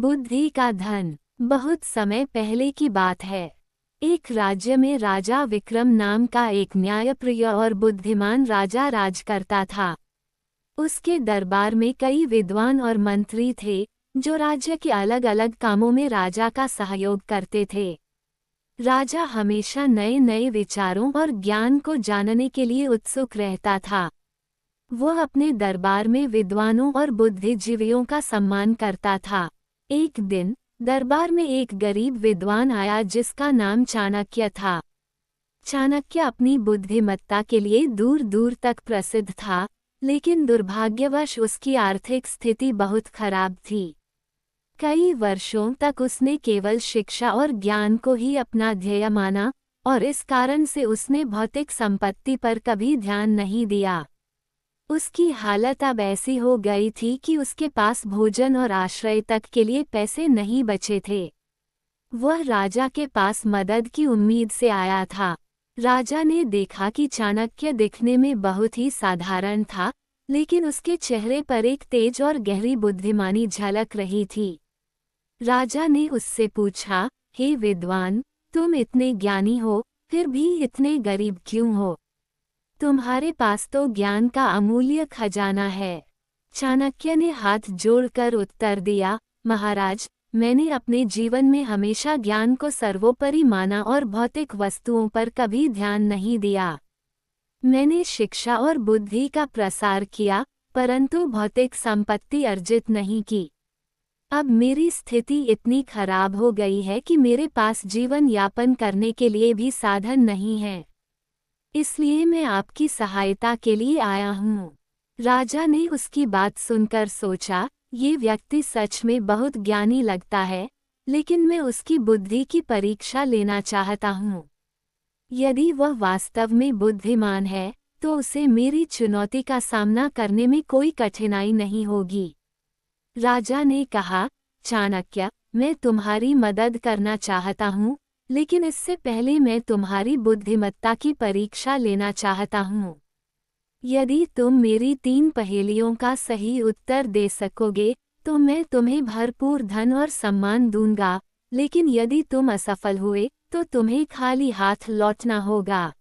बुद्धि का धन। बहुत समय पहले की बात है। एक राज्य में राजा विक्रम नाम का एक न्यायप्रिय और बुद्धिमान राजा राज करता था। उसके दरबार में कई विद्वान और मंत्री थे, जो राज्य के अलग अलग कामों में राजा का सहयोग करते थे। राजा हमेशा नए नए विचारों और ज्ञान को जानने के लिए उत्सुक रहता था। वह अपने दरबार में विद्वानों और बुद्धिजीवियों का सम्मान करता था। एक दिन दरबार में एक गरीब विद्वान आया जिसका नाम चाणक्य था। चाणक्य अपनी बुद्धिमत्ता के लिए दूर दूर तक प्रसिद्ध था, लेकिन दुर्भाग्यवश उसकी आर्थिक स्थिति बहुत खराब थी। कई वर्षों तक उसने केवल शिक्षा और ज्ञान को ही अपना ध्येय माना, और इस कारण से उसने भौतिक संपत्ति पर कभी ध्यान नहीं दिया। उसकी हालत अब ऐसी हो गई थी कि उसके पास भोजन और आश्रय तक के लिए पैसे नहीं बचे थे। वह राजा के पास मदद की उम्मीद से आया था। राजा ने देखा कि चाणक्य दिखने में बहुत ही साधारण था, लेकिन उसके चेहरे पर एक तेज और गहरी बुद्धिमानी झलक रही थी। राजा ने उससे पूछा, हे विद्वान, तुम इतने ज्ञानी हो, फिर भी इतने गरीब क्यों हो? तुम्हारे पास तो ज्ञान का अमूल्य खजाना है। चाणक्य ने हाथ जोड़कर उत्तर दिया, महाराज, मैंने अपने जीवन में हमेशा ज्ञान को सर्वोपरि माना और भौतिक वस्तुओं पर कभी ध्यान नहीं दिया। मैंने शिक्षा और बुद्धि का प्रसार किया, परंतु भौतिक संपत्ति अर्जित नहीं की। अब मेरी स्थिति इतनी खराब हो गई है कि मेरे पास जीवन यापन करने के लिए भी साधन नहीं है। इसलिए मैं आपकी सहायता के लिए आया हूँ। राजा ने उसकी बात सुनकर सोचा, ये व्यक्ति सच में बहुत ज्ञानी लगता है, लेकिन मैं उसकी बुद्धि की परीक्षा लेना चाहता हूँ। यदि वह वास्तव में बुद्धिमान है, तो उसे मेरी चुनौती का सामना करने में कोई कठिनाई नहीं होगी। राजा ने कहा, चाणक्य, मैं तुम्हारी मदद करना चाहता हूँ, लेकिन इससे पहले मैं तुम्हारी बुद्धिमत्ता की परीक्षा लेना चाहता हूँ। यदि तुम मेरी 3 पहेलियों का सही उत्तर दे सकोगे, तो मैं तुम्हें भरपूर धन और सम्मान दूंगा, लेकिन यदि तुम असफल हुए, तो तुम्हें खाली हाथ लौटना होगा।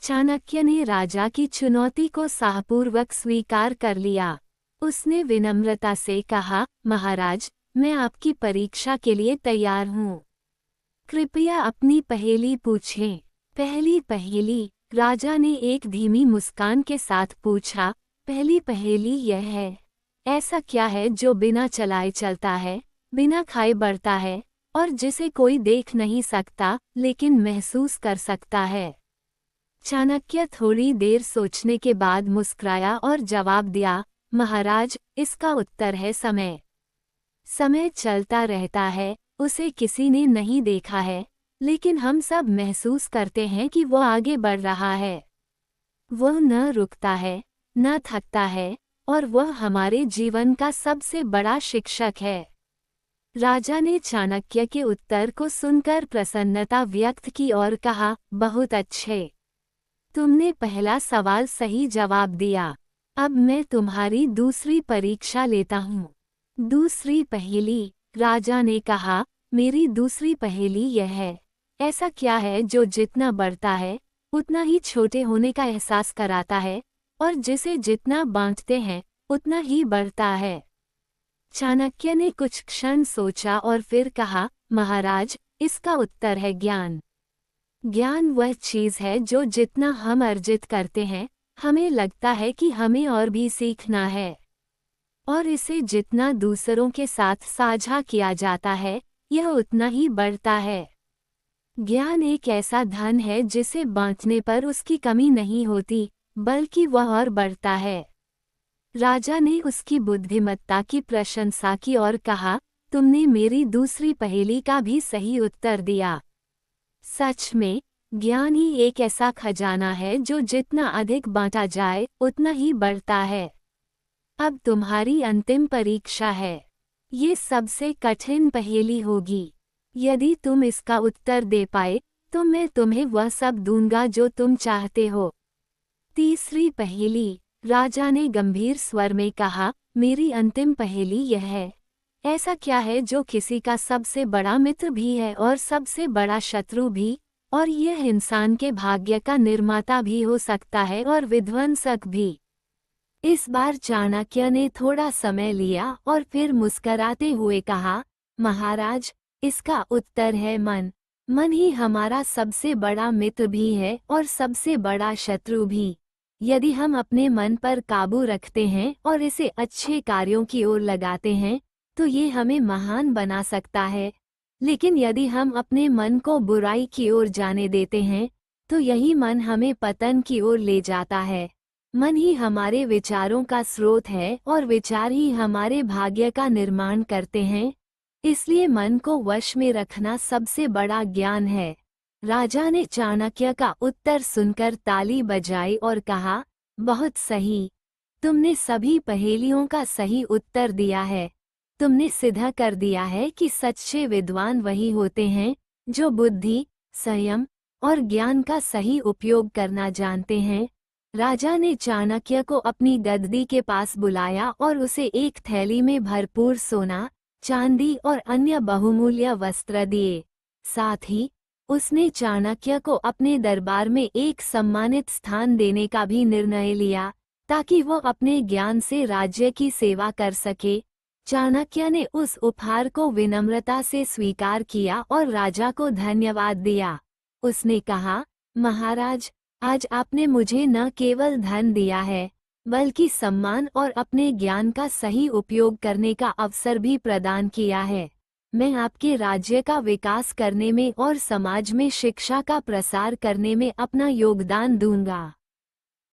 चाणक्य ने राजा की चुनौती को साहपूर्वक स्वीकार कर लिया। उसने विनम्रता से कहा, महाराज, मैं आपकी परीक्षा के लिए तैयार हूँ। कृपया अपनी पहेली पूछें। पहली पहेली, राजा ने एक धीमी मुस्कान के साथ पूछा। पहली पहेली यह है, ऐसा क्या है जो बिना चलाए चलता है, बिना खाए बढ़ता है, और जिसे कोई देख नहीं सकता, लेकिन महसूस कर सकता है? चाणक्य थोड़ी देर सोचने के बाद मुस्कुराया और जवाब दिया, महाराज, इसका उत्तर है समय। समय चलता रहता है, उसे किसी ने नहीं देखा है, लेकिन हम सब महसूस करते हैं कि वह आगे बढ़ रहा है। वह न रुकता है, न थकता है, और वह हमारे जीवन का सबसे बड़ा शिक्षक है। राजा ने चाणक्य के उत्तर को सुनकर प्रसन्नता व्यक्त की और कहा, बहुत अच्छे। तुमने पहला सवाल सही जवाब दिया। अब मैं तुम्हारी दूसरी परीक्षा लेता हूँ। दूसरी पहेली, राजा ने कहा, मेरी दूसरी पहेली यह है, ऐसा क्या है जो जितना बढ़ता है, उतना ही छोटे होने का एहसास कराता है, और जिसे जितना बांटते हैं, उतना ही बढ़ता है? चाणक्य ने कुछ क्षण सोचा और फिर कहा, महाराज, इसका उत्तर है ज्ञान। ज्ञान वह चीज़ है जो जितना हम अर्जित करते हैं, हमें लगता है कि हमें और भी सीखना है, और इसे जितना दूसरों के साथ साझा किया जाता है, यह उतना ही बढ़ता है। ज्ञान एक ऐसा धन है जिसे बांटने पर उसकी कमी नहीं होती, बल्कि वह और बढ़ता है। राजा ने उसकी बुद्धिमत्ता की प्रशंसा की और कहा, तुमने मेरी दूसरी पहेली का भी सही उत्तर दिया। सच में, ज्ञान ही एक ऐसा खजाना है जो जितना अधिक बांटा जाए, उतना ही बढ़ता है। अब तुम्हारी अंतिम परीक्षा है। ये सबसे कठिन पहेली होगी। यदि तुम इसका उत्तर दे पाए, तो मैं तुम्हें वह सब दूंगा जो तुम चाहते हो। तीसरी पहेली, राजा ने गंभीर स्वर में कहा, मेरी अंतिम पहेली यह है, ऐसा क्या है जो किसी का सबसे बड़ा मित्र भी है और सबसे बड़ा शत्रु भी, और यह इंसान के भाग्य का निर्माता भी हो सकता है और विध्वंसक भी। इस बार चाणक्य ने थोड़ा समय लिया और फिर मुस्कराते हुए कहा, महाराज, इसका उत्तर है मन। मन ही हमारा सबसे बड़ा मित्र भी है और सबसे बड़ा शत्रु भी। यदि हम अपने मन पर काबू रखते हैं और इसे अच्छे कार्यों की ओर लगाते हैं, तो ये हमें महान बना सकता है। लेकिन यदि हम अपने मन को बुराई की ओर जाने देते हैं, तो यही मन हमें पतन की ओर ले जाता है। मन ही हमारे विचारों का स्रोत है और विचार ही हमारे भाग्य का निर्माण करते हैं। इसलिए मन को वश में रखना सबसे बड़ा ज्ञान है। राजा ने चाणक्य का उत्तर सुनकर ताली बजाई और कहा, बहुत सही। तुमने सभी पहेलियों का सही उत्तर दिया है। तुमने सिद्ध कर दिया है कि सच्चे विद्वान वही होते हैं जो बुद्धि, संयम और ज्ञान का सही उपयोग करना जानते हैं। राजा ने चाणक्य को अपनी गद्दी के पास बुलाया और उसे एक थैली में भरपूर सोना, चांदी और अन्य बहुमूल्य वस्त्र दिए। साथ ही उसने चाणक्य को अपने दरबार में एक सम्मानित स्थान देने का भी निर्णय लिया, ताकि वो अपने ज्ञान से राज्य की सेवा कर सके। चाणक्य ने उस उपहार को विनम्रता से स्वीकार किया और राजा को धन्यवाद दिया। उसने कहा, महाराज, आज आपने मुझे न केवल धन दिया है, बल्कि सम्मान और अपने ज्ञान का सही उपयोग करने का अवसर भी प्रदान किया है। मैं आपके राज्य का विकास करने में और समाज में शिक्षा का प्रसार करने में अपना योगदान दूंगा।